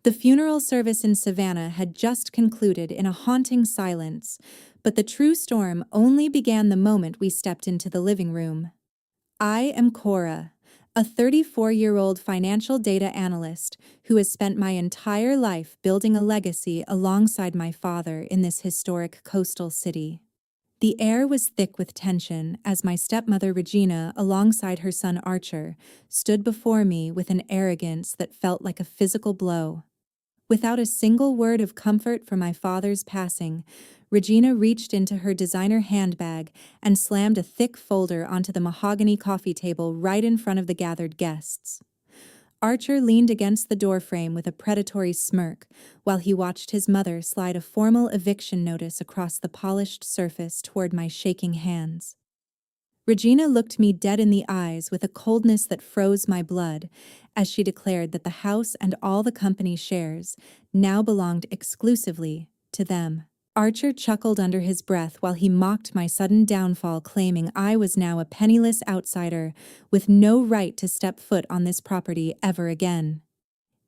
The funeral service in Savannah had just concluded in a haunting silence, but the true storm only began the moment we stepped into the living room. I am Cora, a 34-year-old financial data analyst who has spent my entire life building a legacy alongside my father in this historic coastal city. The air was thick with tension as my stepmother Regina, alongside her son Archer, stood before me with an arrogance that felt like a physical blow. Without a single word of comfort for my father's passing, Regina reached into her designer handbag and slammed a thick folder onto the mahogany coffee table right in front of the gathered guests. Archer leaned against the doorframe with a predatory smirk while he watched his mother slide a formal eviction notice across the polished surface toward my shaking hands. Regina looked me dead in the eyes with a coldness that froze my blood as she declared that the house and all the company shares now belonged exclusively to them. Archer chuckled under his breath while he mocked my sudden downfall, claiming I was now a penniless outsider with no right to step foot on this property ever again.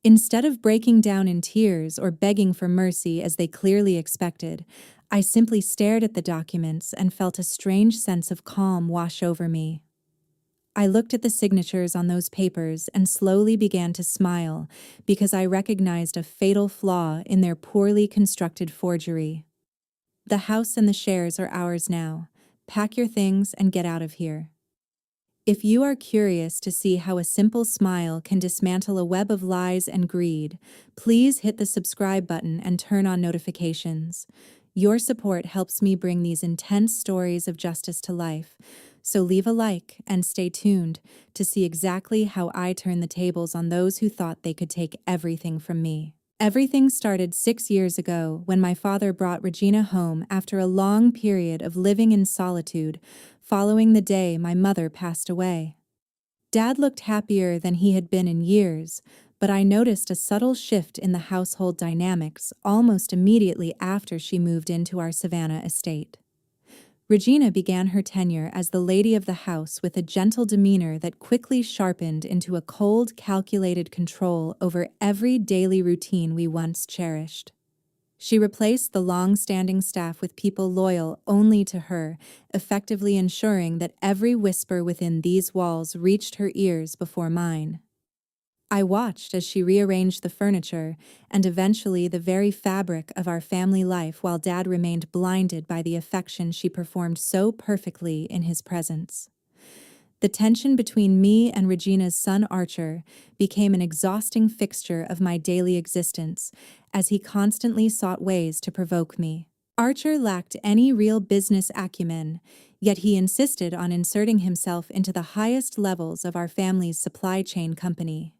Instead of breaking down in tears or begging for mercy as they clearly expected, I simply stared at the documents and felt a strange sense of calm wash over me. I looked at the signatures on those papers and slowly began to smile because I recognized a fatal flaw in their poorly constructed forgery. The house and the shares are ours now. Pack your things and get out of here. If you are curious to see how a simple smile can dismantle a web of lies and greed, please hit the subscribe button and turn on notifications. Your support helps me bring these intense stories of justice to life, so leave a like and stay tuned to see exactly how I turn the tables on those who thought they could take everything from me. Everything started 6 years ago when my father brought Regina home after a long period of living in solitude following the day my mother passed away. Dad looked happier than he had been in years, but I noticed a subtle shift in the household dynamics almost immediately after she moved into our Savannah estate. Regina began her tenure as the lady of the house with a gentle demeanor that quickly sharpened into a cold, calculated control over every daily routine we once cherished. She replaced the long-standing staff with people loyal only to her, effectively ensuring that every whisper within these walls reached her ears before mine. I watched as she rearranged the furniture and eventually the very fabric of our family life while Dad remained blinded by the affection she performed so perfectly in his presence. The tension between me and Regina's son Archer became an exhausting fixture of my daily existence as he constantly sought ways to provoke me. Archer lacked any real business acumen, yet he insisted on inserting himself into the highest levels of our family's supply chain company.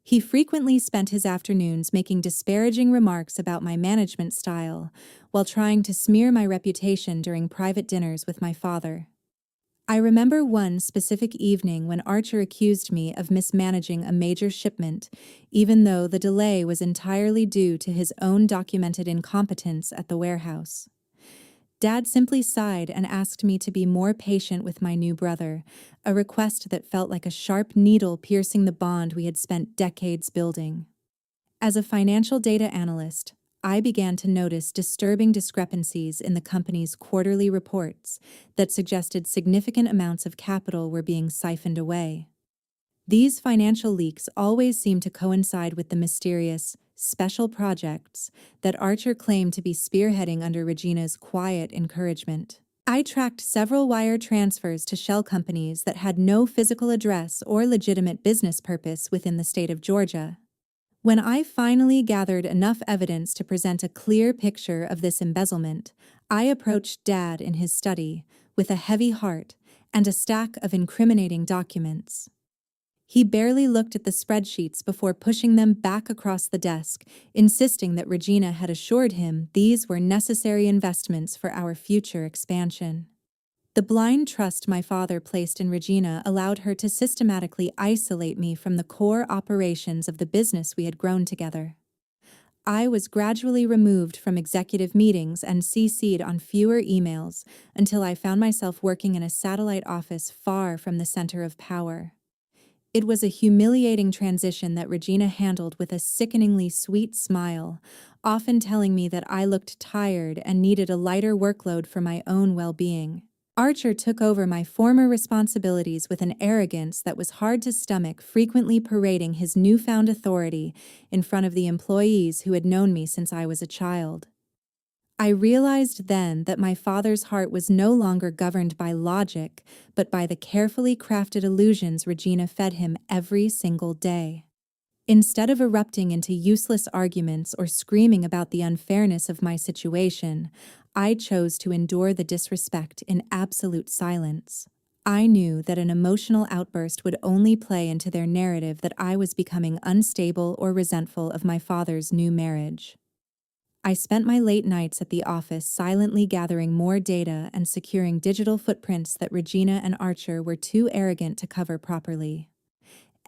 He frequently spent his afternoons making disparaging remarks about my management style, while trying to smear my reputation during private dinners with my father. I remember one specific evening when Archer accused me of mismanaging a major shipment, even though the delay was entirely due to his own documented incompetence at the warehouse. Dad simply sighed and asked me to be more patient with my new brother, a request that felt like a sharp needle piercing the bond we had spent decades building. As a financial data analyst, I began to notice disturbing discrepancies in the company's quarterly reports that suggested significant amounts of capital were being siphoned away. These financial leaks always seemed to coincide with the mysterious special projects that Archer claimed to be spearheading under Regina's quiet encouragement. I tracked several wire transfers to shell companies that had no physical address or legitimate business purpose within the state of Georgia. When I finally gathered enough evidence to present a clear picture of this embezzlement, I approached Dad in his study with a heavy heart and a stack of incriminating documents. He barely looked at the spreadsheets before pushing them back across the desk, insisting that Regina had assured him these were necessary investments for our future expansion. The blind trust my father placed in Regina allowed her to systematically isolate me from the core operations of the business we had grown together. I was gradually removed from executive meetings and CC'd on fewer emails until I found myself working in a satellite office far from the center of power. It was a humiliating transition that Regina handled with a sickeningly sweet smile, often telling me that I looked tired and needed a lighter workload for my own well-being. Archer took over my former responsibilities with an arrogance that was hard to stomach, frequently parading his newfound authority in front of the employees who had known me since I was a child. I realized then that my father's heart was no longer governed by logic, but by the carefully crafted illusions Regina fed him every single day. Instead of erupting into useless arguments or screaming about the unfairness of my situation, I chose to endure the disrespect in absolute silence. I knew that an emotional outburst would only play into their narrative that I was becoming unstable or resentful of my father's new marriage. I spent my late nights at the office silently gathering more data and securing digital footprints that Regina and Archer were too arrogant to cover properly.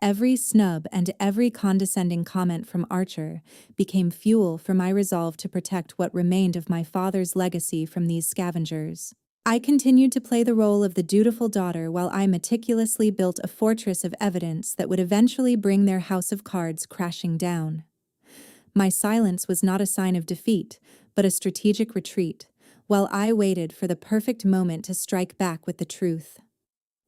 Every snub and every condescending comment from Archer became fuel for my resolve to protect what remained of my father's legacy from these scavengers. I continued to play the role of the dutiful daughter while I meticulously built a fortress of evidence that would eventually bring their house of cards crashing down. My silence was not a sign of defeat, but a strategic retreat, while I waited for the perfect moment to strike back with the truth.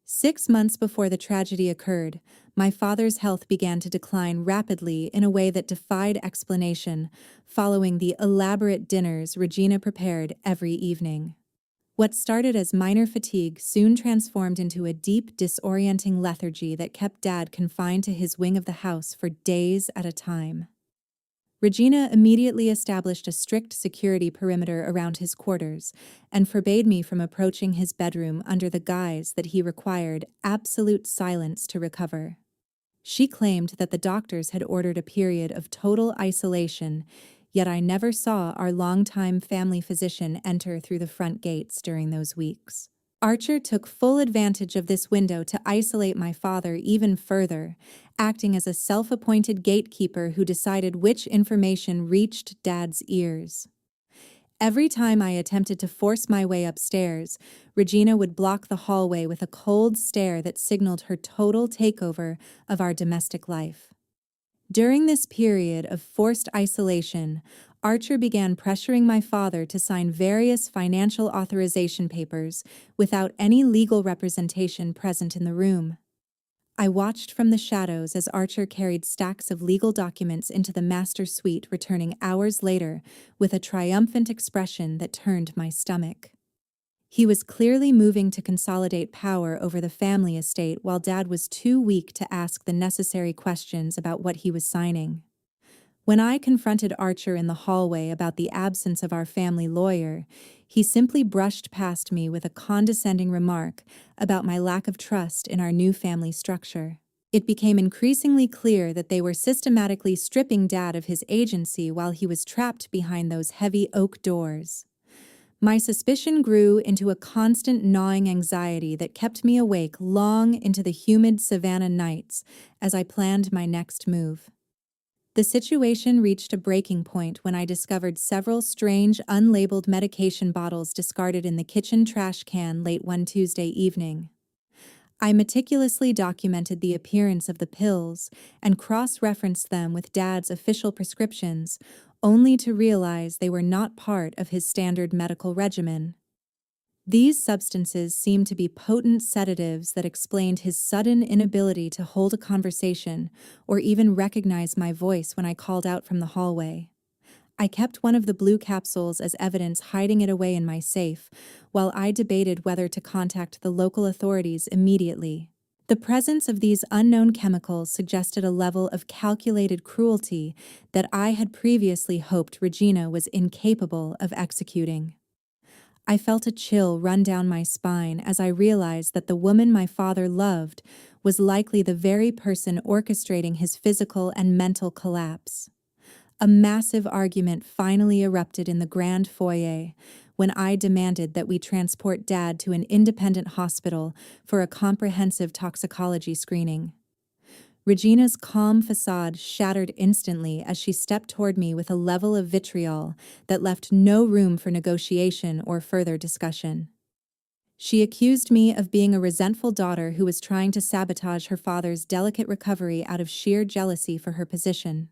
6 months before the tragedy occurred, my father's health began to decline rapidly in a way that defied explanation, following the elaborate dinners Regina prepared every evening. What started as minor fatigue soon transformed into a deep, disorienting lethargy that kept Dad confined to his wing of the house for days at a time. Regina immediately established a strict security perimeter around his quarters and forbade me from approaching his bedroom under the guise that he required absolute silence to recover. She claimed that the doctors had ordered a period of total isolation, yet I never saw our longtime family physician enter through the front gates during those weeks. Archer took full advantage of this window to isolate my father even further, acting as a self-appointed gatekeeper who decided which information reached Dad's ears. Every time I attempted to force my way upstairs, Regina would block the hallway with a cold stare that signaled her total takeover of our domestic life. During this period of forced isolation, Archer began pressuring my father to sign various financial authorization papers without any legal representation present in the room. I watched from the shadows as Archer carried stacks of legal documents into the master suite, returning hours later with a triumphant expression that turned my stomach. He was clearly moving to consolidate power over the family estate while Dad was too weak to ask the necessary questions about what he was signing. When I confronted Archer in the hallway about the absence of our family lawyer, he simply brushed past me with a condescending remark about my lack of trust in our new family structure. It became increasingly clear that they were systematically stripping Dad of his agency while he was trapped behind those heavy oak doors. My suspicion grew into a constant gnawing anxiety that kept me awake long into the humid Savannah nights as I planned my next move. The situation reached a breaking point when I discovered several strange, unlabeled medication bottles discarded in the kitchen trash can late one Tuesday evening. I meticulously documented the appearance of the pills and cross-referenced them with Dad's official prescriptions, only to realize they were not part of his standard medical regimen. These substances seemed to be potent sedatives that explained his sudden inability to hold a conversation or even recognize my voice when I called out from the hallway. I kept one of the blue capsules as evidence, hiding it away in my safe, while I debated whether to contact the local authorities immediately. The presence of these unknown chemicals suggested a level of calculated cruelty that I had previously hoped Regina was incapable of executing. I felt a chill run down my spine as I realized that the woman my father loved was likely the very person orchestrating his physical and mental collapse. A massive argument finally erupted in the grand foyer when I demanded that we transport Dad to an independent hospital for a comprehensive toxicology screening. Regina's calm facade shattered instantly as she stepped toward me with a level of vitriol that left no room for negotiation or further discussion. She accused me of being a resentful daughter who was trying to sabotage her father's delicate recovery out of sheer jealousy for her position.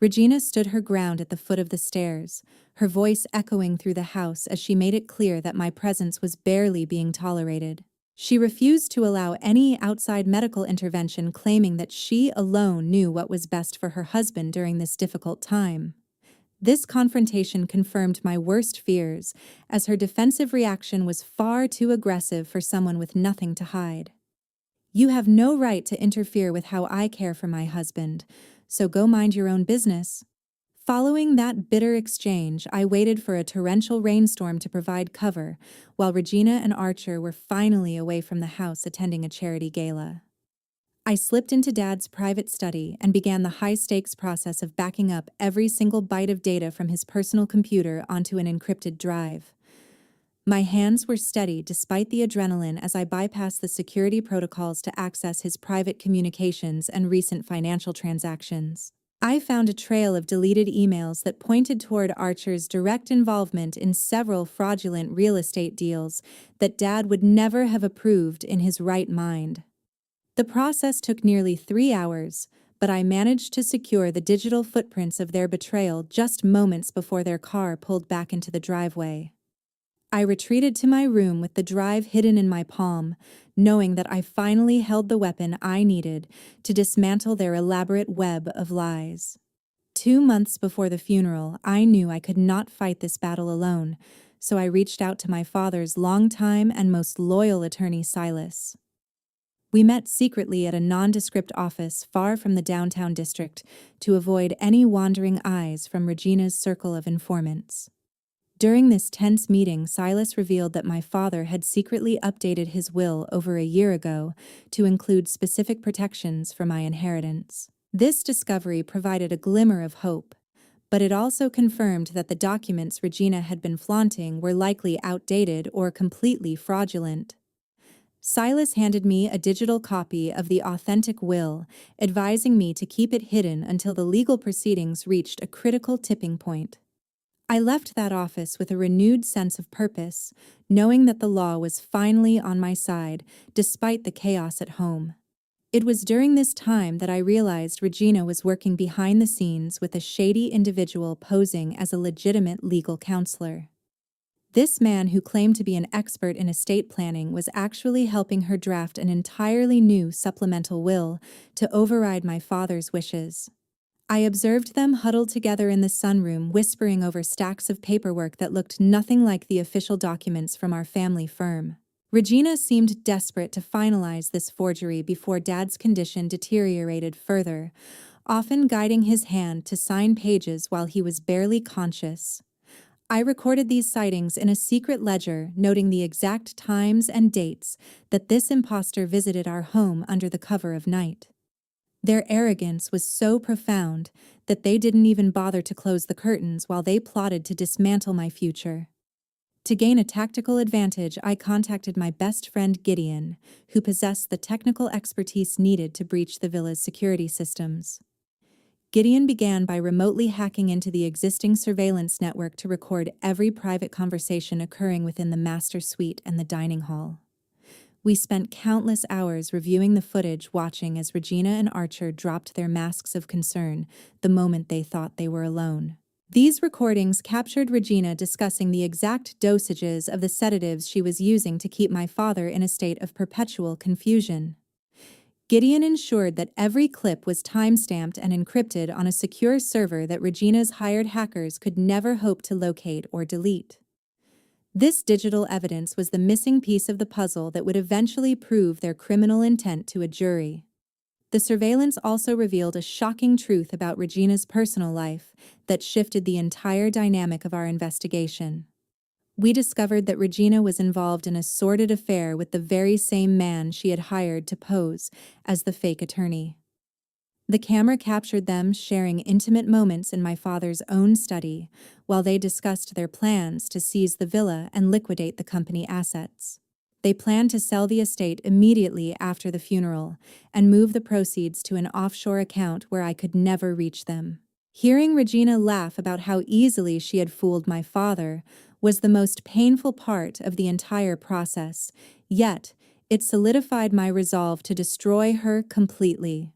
Regina stood her ground at the foot of the stairs, her voice echoing through the house as she made it clear that my presence was barely being tolerated. She refused to allow any outside medical intervention, claiming that she alone knew what was best for her husband during this difficult time. This confrontation confirmed my worst fears, as her defensive reaction was far too aggressive for someone with nothing to hide. "You have no right to interfere with how I care for my husband, so go mind your own business." Following that bitter exchange, I waited for a torrential rainstorm to provide cover, while Regina and Archer were finally away from the house attending a charity gala. I slipped into Dad's private study and began the high-stakes process of backing up every single byte of data from his personal computer onto an encrypted drive. My hands were steady despite the adrenaline as I bypassed the security protocols to access his private communications and recent financial transactions. I found a trail of deleted emails that pointed toward Archer's direct involvement in several fraudulent real estate deals that Dad would never have approved in his right mind. The process took nearly 3 hours, but I managed to secure the digital footprints of their betrayal just moments before their car pulled back into the driveway. I retreated to my room with the drive hidden in my palm, knowing that I finally held the weapon I needed to dismantle their elaborate web of lies. 2 months before the funeral, I knew I could not fight this battle alone, so I reached out to my father's longtime and most loyal attorney, Silas. We met secretly at a nondescript office far from the downtown district to avoid any wandering eyes from Regina's circle of informants. During this tense meeting, Silas revealed that my father had secretly updated his will over a year ago to include specific protections for my inheritance. This discovery provided a glimmer of hope, but it also confirmed that the documents Regina had been flaunting were likely outdated or completely fraudulent. Silas handed me a digital copy of the authentic will, advising me to keep it hidden until the legal proceedings reached a critical tipping point. I left that office with a renewed sense of purpose, knowing that the law was finally on my side, despite the chaos at home. It was during this time that I realized Regina was working behind the scenes with a shady individual posing as a legitimate legal counselor. This man, who claimed to be an expert in estate planning, was actually helping her draft an entirely new supplemental will to override my father's wishes. I observed them huddled together in the sunroom, whispering over stacks of paperwork that looked nothing like the official documents from our family firm. Regina seemed desperate to finalize this forgery before Dad's condition deteriorated further, often guiding his hand to sign pages while he was barely conscious. I recorded these sightings in a secret ledger, noting the exact times and dates that this imposter visited our home under the cover of night. Their arrogance was so profound that they didn't even bother to close the curtains while they plotted to dismantle my future. To gain a tactical advantage, I contacted my best friend Gideon, who possessed the technical expertise needed to breach the villa's security systems. Gideon began by remotely hacking into the existing surveillance network to record every private conversation occurring within the master suite and the dining hall. We spent countless hours reviewing the footage, watching as Regina and Archer dropped their masks of concern the moment they thought they were alone. These recordings captured Regina discussing the exact dosages of the sedatives she was using to keep my father in a state of perpetual confusion. Gideon ensured that every clip was time-stamped and encrypted on a secure server that Regina's hired hackers could never hope to locate or delete. This digital evidence was the missing piece of the puzzle that would eventually prove their criminal intent to a jury. The surveillance also revealed a shocking truth about Regina's personal life that shifted the entire dynamic of our investigation. We discovered that Regina was involved in a sordid affair with the very same man she had hired to pose as the fake attorney. The camera captured them sharing intimate moments in my father's own study while they discussed their plans to seize the villa and liquidate the company assets. They planned to sell the estate immediately after the funeral and move the proceeds to an offshore account where I could never reach them. Hearing Regina laugh about how easily she had fooled my father was the most painful part of the entire process, yet it solidified my resolve to destroy her completely.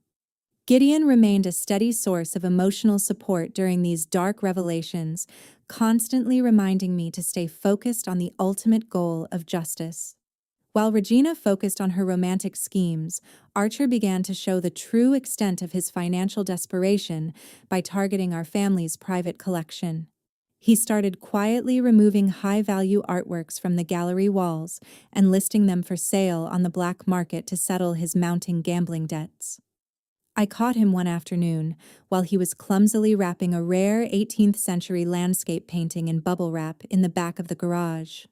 Gideon remained a steady source of emotional support during these dark revelations, constantly reminding me to stay focused on the ultimate goal of justice. While Regina focused on her romantic schemes, Archer began to show the true extent of his financial desperation by targeting our family's private collection. He started quietly removing high-value artworks from the gallery walls and listing them for sale on the black market to settle his mounting gambling debts. I caught him one afternoon while he was clumsily wrapping a rare 18th-century landscape painting in bubble wrap in the back of the garage.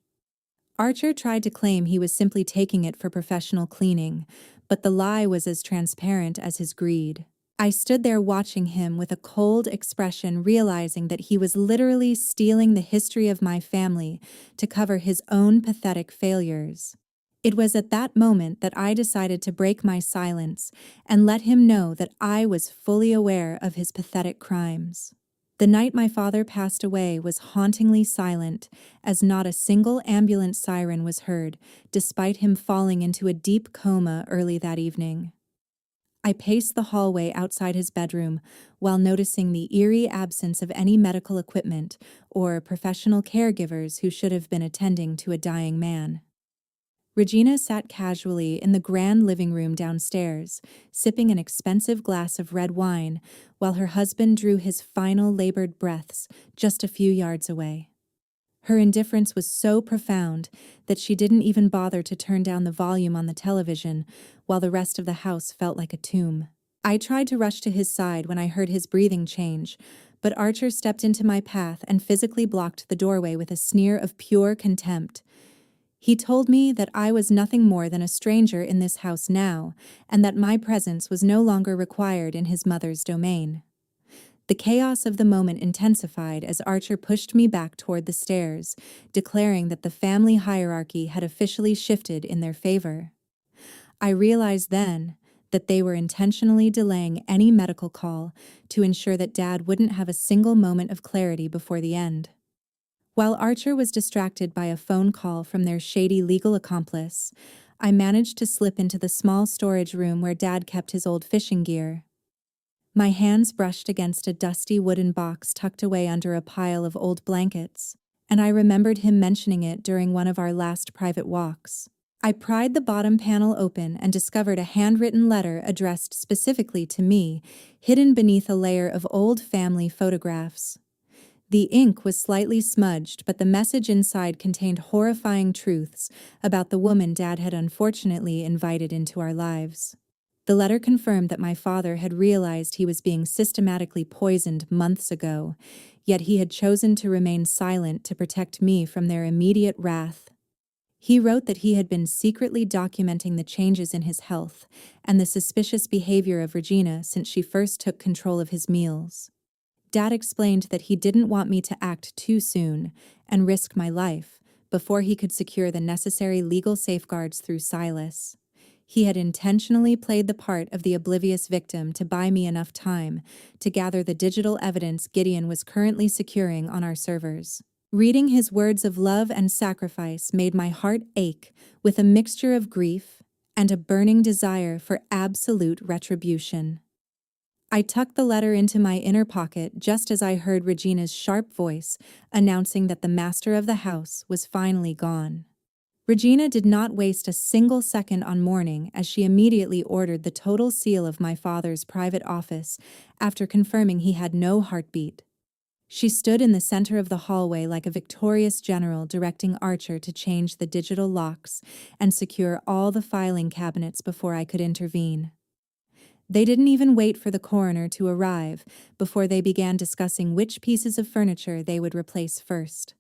Archer tried to claim he was simply taking it for professional cleaning, but the lie was as transparent as his greed. I stood there watching him with a cold expression, realizing that he was literally stealing the history of my family to cover his own pathetic failures. It was at that moment that I decided to break my silence and let him know that I was fully aware of his pathetic crimes. The night my father passed away was hauntingly silent, as not a single ambulance siren was heard, despite him falling into a deep coma early that evening. I paced the hallway outside his bedroom while noticing the eerie absence of any medical equipment or professional caregivers who should have been attending to a dying man. Regina sat casually in the grand living room downstairs, sipping an expensive glass of red wine while her husband drew his final labored breaths just a few yards away. Her indifference was so profound that she didn't even bother to turn down the volume on the television, while the rest of the house felt like a tomb. I tried to rush to his side when I heard his breathing change, but Archer stepped into my path and physically blocked the doorway with a sneer of pure contempt. He told me that I was nothing more than a stranger in this house now, and that my presence was no longer required in his mother's domain. The chaos of the moment intensified as Archer pushed me back toward the stairs, declaring that the family hierarchy had officially shifted in their favor. I realized then that they were intentionally delaying any medical call to ensure that Dad wouldn't have a single moment of clarity before the end. While Archer was distracted by a phone call from their shady legal accomplice, I managed to slip into the small storage room where Dad kept his old fishing gear. My hands brushed against a dusty wooden box tucked away under a pile of old blankets, and I remembered him mentioning it during one of our last private walks. I pried the bottom panel open and discovered a handwritten letter addressed specifically to me, hidden beneath a layer of old family photographs. The ink was slightly smudged, but the message inside contained horrifying truths about the woman Dad had unfortunately invited into our lives. The letter confirmed that my father had realized he was being systematically poisoned months ago, yet he had chosen to remain silent to protect me from their immediate wrath. He wrote that he had been secretly documenting the changes in his health and the suspicious behavior of Regina since she first took control of his meals. Dad explained that he didn't want me to act too soon and risk my life before he could secure the necessary legal safeguards through Silas. He had intentionally played the part of the oblivious victim to buy me enough time to gather the digital evidence Gideon was currently securing on our servers. Reading his words of love and sacrifice made my heart ache with a mixture of grief and a burning desire for absolute retribution. I tucked the letter into my inner pocket just as I heard Regina's sharp voice announcing that the master of the house was finally gone. Regina did not waste a single second on mourning as she immediately ordered the total seal of my father's private office after confirming he had no heartbeat. She stood in the center of the hallway like a victorious general directing Archer to change the digital locks and secure all the filing cabinets before I could intervene. They didn't even wait for the coroner to arrive before they began discussing which pieces of furniture they would replace first.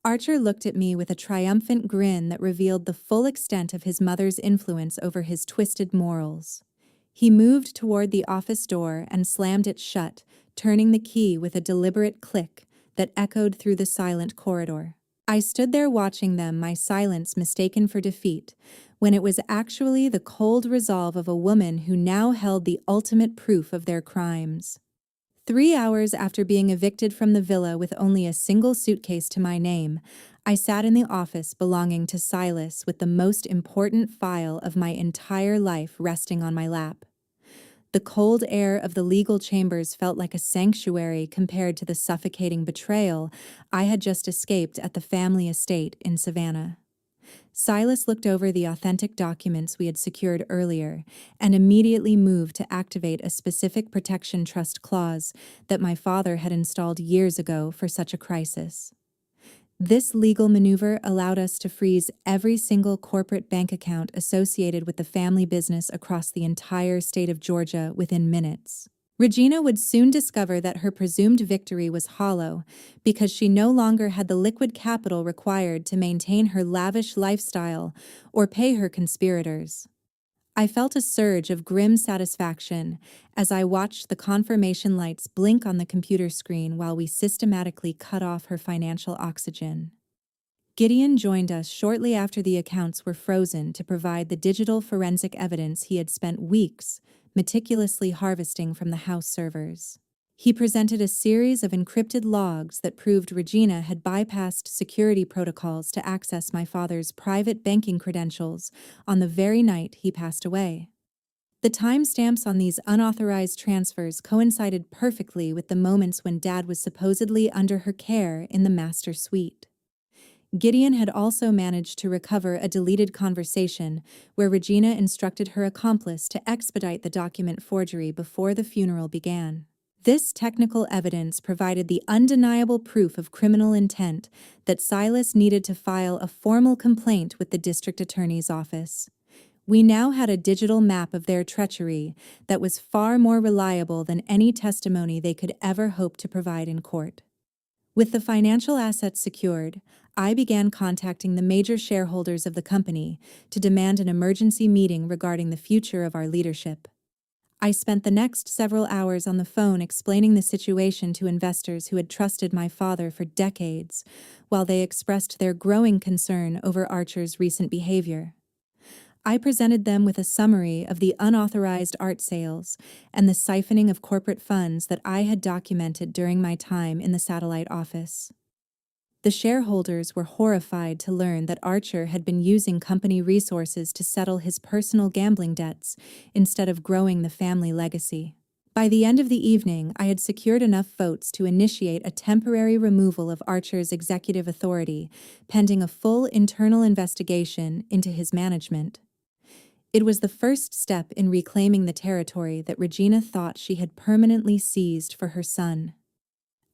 Archer looked at me with a triumphant grin that revealed the full extent of his mother's influence over his twisted morals. He moved toward the office door and slammed it shut, turning the key with a deliberate click that echoed through the silent corridor. I stood there watching them, my silence mistaken for defeat, when it was actually the cold resolve of a woman who now held the ultimate proof of their crimes. 3 hours after being evicted from the villa with only a single suitcase to my name, I sat in the office belonging to Silas with the most important file of my entire life resting on my lap. The cold air of the legal chambers felt like a sanctuary compared to the suffocating betrayal I had just escaped at the family estate in Savannah. Silas looked over the authentic documents we had secured earlier and immediately moved to activate a specific protection trust clause that my father had installed years ago for such a crisis. This legal maneuver allowed us to freeze every single corporate bank account associated with the family business across the entire state of Georgia within minutes. Regina would soon discover that her presumed victory was hollow because she no longer had the liquid capital required to maintain her lavish lifestyle or pay her conspirators. I felt a surge of grim satisfaction as I watched the confirmation lights blink on the computer screen while we systematically cut off her financial oxygen. Gideon joined us shortly after the accounts were frozen to provide the digital forensic evidence he had spent weeks meticulously harvesting from the house servers. He presented a series of encrypted logs that proved Regina had bypassed security protocols to access my father's private banking credentials on the very night he passed away. The timestamps on these unauthorized transfers coincided perfectly with the moments when Dad was supposedly under her care in the master suite. Gideon had also managed to recover a deleted conversation where Regina instructed her accomplice to expedite the document forgery before the funeral began. This technical evidence provided the undeniable proof of criminal intent that Silas needed to file a formal complaint with the district attorney's office. We now had a digital map of their treachery that was far more reliable than any testimony they could ever hope to provide in court. With the financial assets secured, I began contacting the major shareholders of the company to demand an emergency meeting regarding the future of our leadership. I spent the next several hours on the phone explaining the situation to investors who had trusted my father for decades, while they expressed their growing concern over Archer's recent behavior. I presented them with a summary of the unauthorized art sales and the siphoning of corporate funds that I had documented during my time in the satellite office. The shareholders were horrified to learn that Archer had been using company resources to settle his personal gambling debts instead of growing the family legacy. By the end of the evening, I had secured enough votes to initiate a temporary removal of Archer's executive authority, pending a full internal investigation into his management. It was the first step in reclaiming the territory that Regina thought she had permanently seized for her son.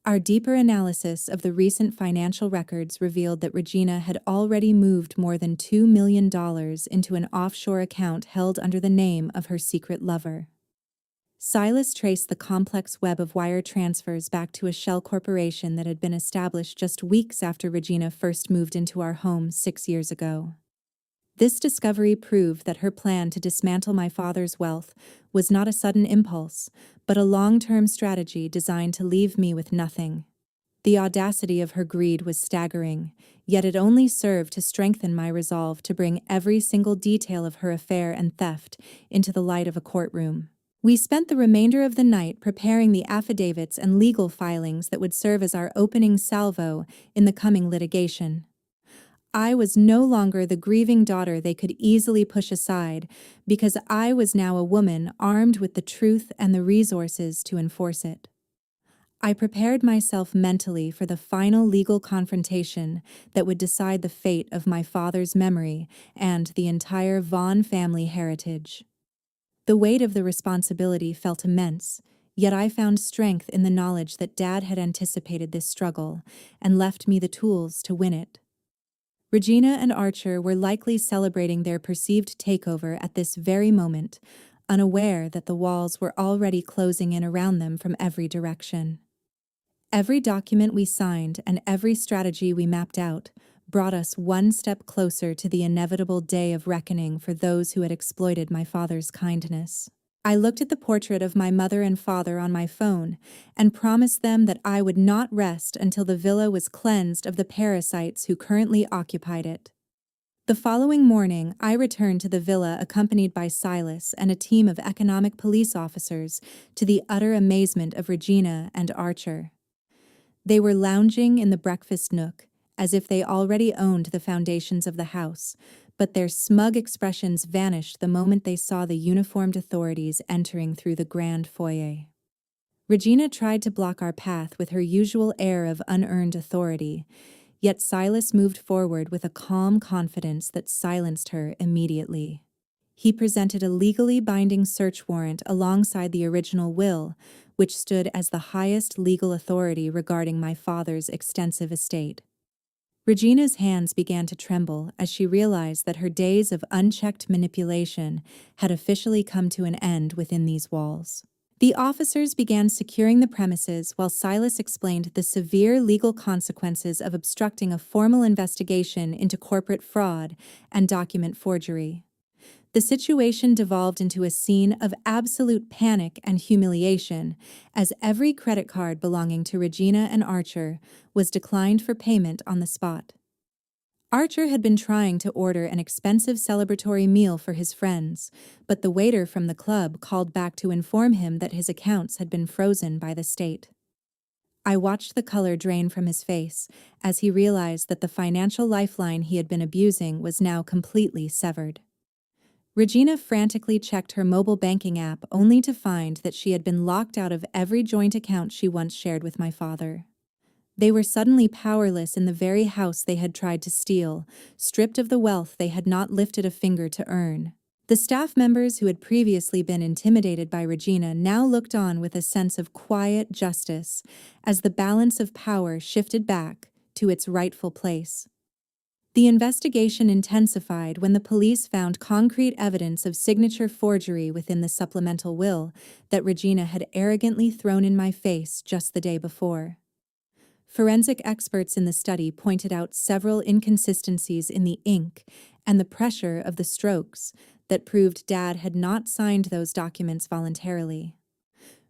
Our deeper analysis of the recent financial records revealed that Regina had already moved more than $2 million into an offshore account held under the name of her secret lover. Silas traced the complex web of wire transfers back to a shell corporation that had been established just weeks after Regina first moved into our home 6 years ago. This discovery proved that her plan to dismantle my father's wealth was not a sudden impulse, but a long-term strategy designed to leave me with nothing. The audacity of her greed was staggering, yet it only served to strengthen my resolve to bring every single detail of her affair and theft into the light of a courtroom. We spent the remainder of the night preparing the affidavits and legal filings that would serve as our opening salvo in the coming litigation. I was no longer the grieving daughter they could easily push aside, because I was now a woman armed with the truth and the resources to enforce it. I prepared myself mentally for the final legal confrontation that would decide the fate of my father's memory and the entire Vaughn family heritage. The weight of the responsibility felt immense, yet I found strength in the knowledge that Dad had anticipated this struggle and left me the tools to win it. Regina and Archer were likely celebrating their perceived takeover at this very moment, unaware that the walls were already closing in around them from every direction. Every document we signed and every strategy we mapped out brought us one step closer to the inevitable day of reckoning for those who had exploited my father's kindness. I looked at the portrait of my mother and father on my phone and promised them that I would not rest until the villa was cleansed of the parasites who currently occupied it. The following morning, I returned to the villa accompanied by Silas and a team of economic police officers, to the utter amazement of Regina and Archer. They were lounging in the breakfast nook, as if they already owned the foundations of the house, but their smug expressions vanished the moment they saw the uniformed authorities entering through the grand foyer. Regina tried to block our path with her usual air of unearned authority, yet Silas moved forward with a calm confidence that silenced her immediately. He presented a legally binding search warrant alongside the original will, which stood as the highest legal authority regarding my father's extensive estate. Regina's hands began to tremble as she realized that her days of unchecked manipulation had officially come to an end within these walls. The officers began securing the premises while Silas explained the severe legal consequences of obstructing a formal investigation into corporate fraud and document forgery. The situation devolved into a scene of absolute panic and humiliation as every credit card belonging to Regina and Archer was declined for payment on the spot. Archer had been trying to order an expensive celebratory meal for his friends, but the waiter from the club called back to inform him that his accounts had been frozen by the state. I watched the color drain from his face as he realized that the financial lifeline he had been abusing was now completely severed. Regina frantically checked her mobile banking app only to find that she had been locked out of every joint account she once shared with my father. They were suddenly powerless in the very house they had tried to steal, stripped of the wealth they had not lifted a finger to earn. The staff members who had previously been intimidated by Regina now looked on with a sense of quiet justice as the balance of power shifted back to its rightful place. The investigation intensified when the police found concrete evidence of signature forgery within the supplemental will that Regina had arrogantly thrown in my face just the day before. Forensic experts in the study pointed out several inconsistencies in the ink and the pressure of the strokes that proved Dad had not signed those documents voluntarily.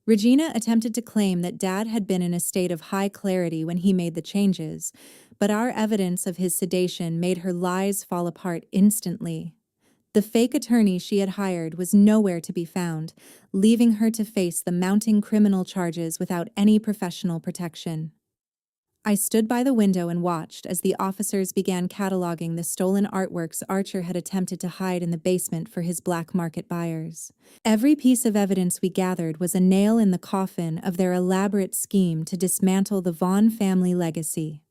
Regina attempted to claim that Dad had been in a state of high clarity when he made the changes, but our evidence of his sedation made her lies fall apart instantly. The fake attorney she had hired was nowhere to be found, leaving her to face the mounting criminal charges without any professional protection. I stood by the window and watched as the officers began cataloging the stolen artworks Archer had attempted to hide in the basement for his black market buyers. Every piece of evidence we gathered was a nail in the coffin of their elaborate scheme to dismantle the Vaughn family legacy.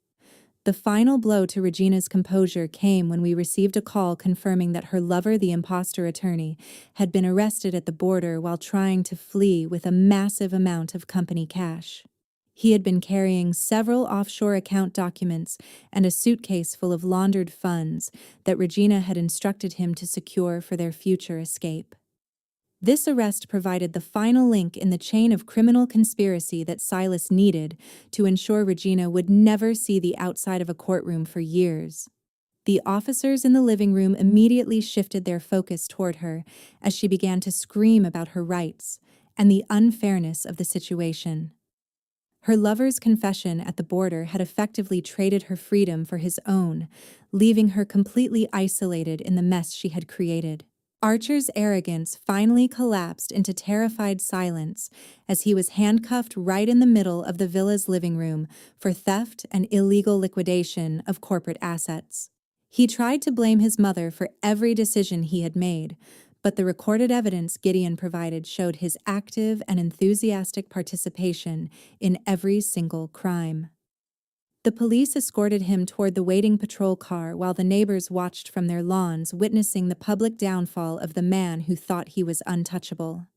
The final blow to Regina's composure came when we received a call confirming that her lover, the imposter attorney, had been arrested at the border while trying to flee with a massive amount of company cash. He had been carrying several offshore account documents and a suitcase full of laundered funds that Regina had instructed him to secure for their future escape. This arrest provided the final link in the chain of criminal conspiracy that Silas needed to ensure Regina would never see the outside of a courtroom for years. The officers in the living room immediately shifted their focus toward her as she began to scream about her rights and the unfairness of the situation. Her lover's confession at the border had effectively traded her freedom for his own, leaving her completely isolated in the mess she had created. Archer's arrogance finally collapsed into terrified silence as he was handcuffed right in the middle of the villa's living room for theft and illegal liquidation of corporate assets. He tried to blame his mother for every decision he had made, but the recorded evidence Gideon provided showed his active and enthusiastic participation in every single crime. The police escorted him toward the waiting patrol car while the neighbors watched from their lawns, witnessing the public downfall of the man who thought he was untouchable.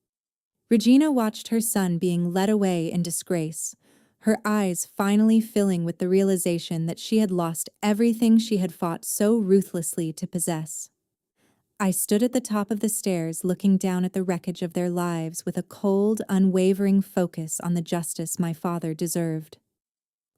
Regina watched her son being led away in disgrace, her eyes finally filling with the realization that she had lost everything she had fought so ruthlessly to possess. I stood at the top of the stairs looking down at the wreckage of their lives with a cold, unwavering focus on the justice my father deserved.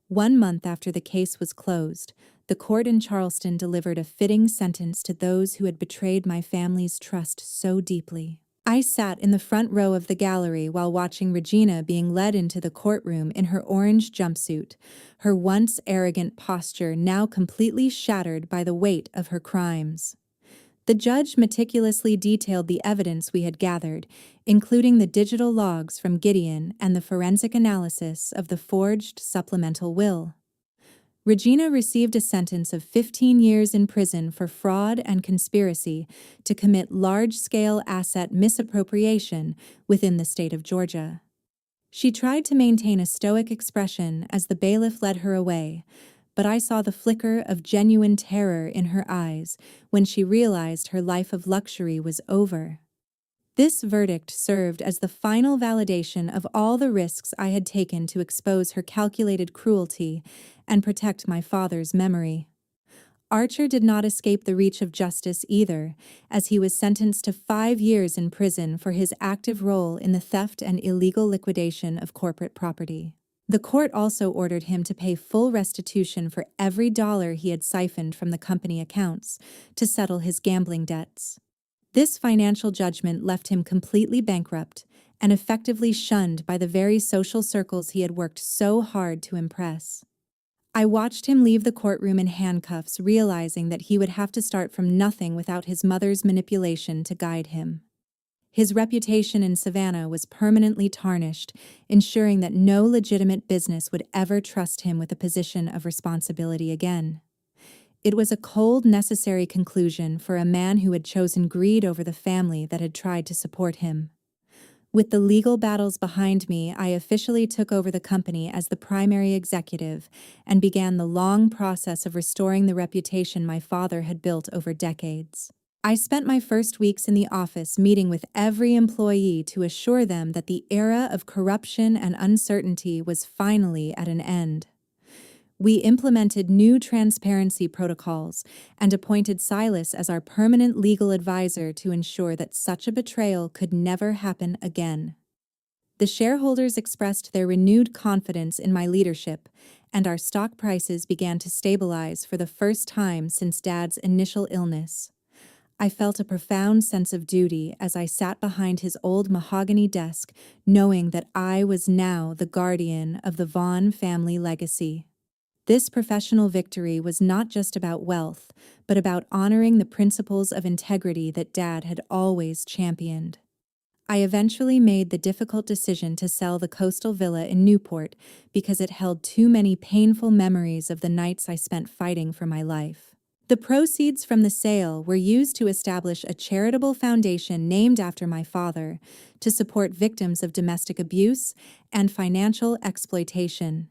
1 month after the case was closed, the court in Charleston delivered a fitting sentence to those who had betrayed my family's trust so deeply. I sat in the front row of the gallery while watching Regina being led into the courtroom in her orange jumpsuit, her once arrogant posture now completely shattered by the weight of her crimes. The judge meticulously detailed the evidence we had gathered, including the digital logs from Gideon and the forensic analysis of the forged supplemental will. Regina received a sentence of 15 years in prison for fraud and conspiracy to commit large-scale asset misappropriation within the state of Georgia. She tried to maintain a stoic expression as the bailiff led her away, but I saw the flicker of genuine terror in her eyes when she realized her life of luxury was over. This verdict served as the final validation of all the risks I had taken to expose her calculated cruelty and protect my father's memory. Archer did not escape the reach of justice either, as he was sentenced to 5 years in prison for his active role in the theft and illegal liquidation of corporate property. The court also ordered him to pay full restitution for every dollar he had siphoned from the company accounts to settle his gambling debts. This financial judgment left him completely bankrupt and effectively shunned by the very social circles he had worked so hard to impress. I watched him leave the courtroom in handcuffs, realizing that he would have to start from nothing without his mother's manipulation to guide him. His reputation in Savannah was permanently tarnished, ensuring that no legitimate business would ever trust him with a position of responsibility again. It was a cold, necessary conclusion for a man who had chosen greed over the family that had tried to support him. With the legal battles behind me, I officially took over the company as the primary executive and began the long process of restoring the reputation my father had built over decades. I spent my first weeks in the office meeting with every employee to assure them that the era of corruption and uncertainty was finally at an end. We implemented new transparency protocols and appointed Silas as our permanent legal advisor to ensure that such a betrayal could never happen again. The shareholders expressed their renewed confidence in my leadership, and our stock prices began to stabilize for the first time since Dad's initial illness. I felt a profound sense of duty as I sat behind his old mahogany desk, knowing that I was now the guardian of the Vaughn family legacy. This professional victory was not just about wealth, but about honoring the principles of integrity that Dad had always championed. I eventually made the difficult decision to sell the coastal villa in Newport because it held too many painful memories of the nights I spent fighting for my life. The proceeds from the sale were used to establish a charitable foundation named after my father to support victims of domestic abuse and financial exploitation.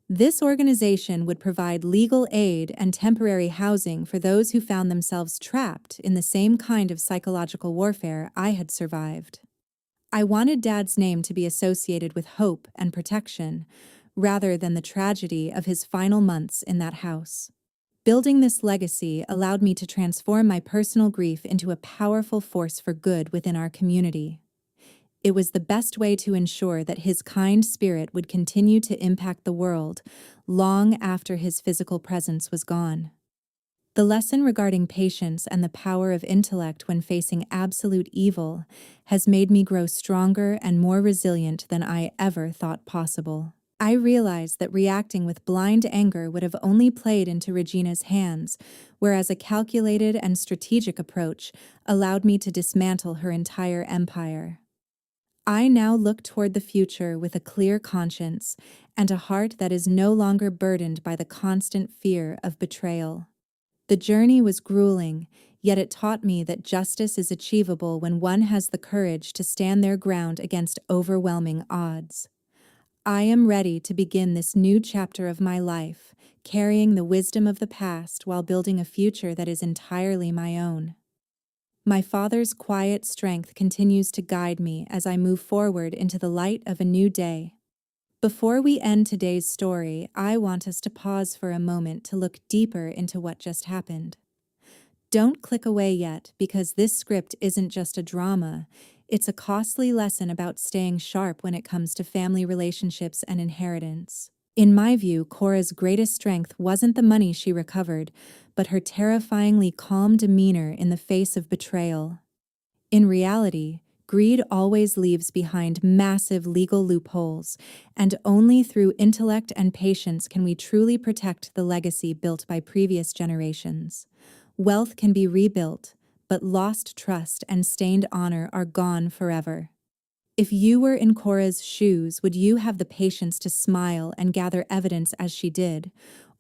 This organization would provide legal aid and temporary housing for those who found themselves trapped in the same kind of psychological warfare I had survived. I wanted Dad's name to be associated with hope and protection, rather than the tragedy of his final months in that house. Building this legacy allowed me to transform my personal grief into a powerful force for good within our community. It was the best way to ensure that his kind spirit would continue to impact the world long after his physical presence was gone. The lesson regarding patience and the power of intellect when facing absolute evil has made me grow stronger and more resilient than I ever thought possible. I realized that reacting with blind anger would have only played into Regina's hands, whereas a calculated and strategic approach allowed me to dismantle her entire empire. I now look toward the future with a clear conscience and a heart that is no longer burdened by the constant fear of betrayal. The journey was grueling, yet it taught me that justice is achievable when one has the courage to stand their ground against overwhelming odds. I am ready to begin this new chapter of my life, carrying the wisdom of the past while building a future that is entirely my own. My father's quiet strength continues to guide me as I move forward into the light of a new day. Before we end today's story, I want us to pause for a moment to look deeper into what just happened. Don't click away yet, because this script isn't just a drama. It's a costly lesson about staying sharp when it comes to family relationships and inheritance. In my view, Cora's greatest strength wasn't the money she recovered, but her terrifyingly calm demeanor in the face of betrayal. In reality, greed always leaves behind massive legal loopholes, and only through intellect and patience can we truly protect the legacy built by previous generations. Wealth can be rebuilt, but lost trust and stained honor are gone forever. If you were in Cora's shoes, would you have the patience to smile and gather evidence as she did?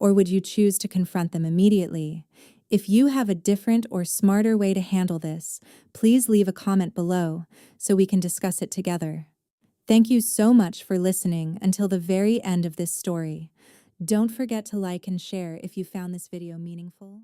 or would you choose to confront them immediately? If you have a different or smarter way to handle this, please leave a comment below so we can discuss it together. Thank you so much for listening until the very end of this story. Don't forget to like and share if you found this video meaningful.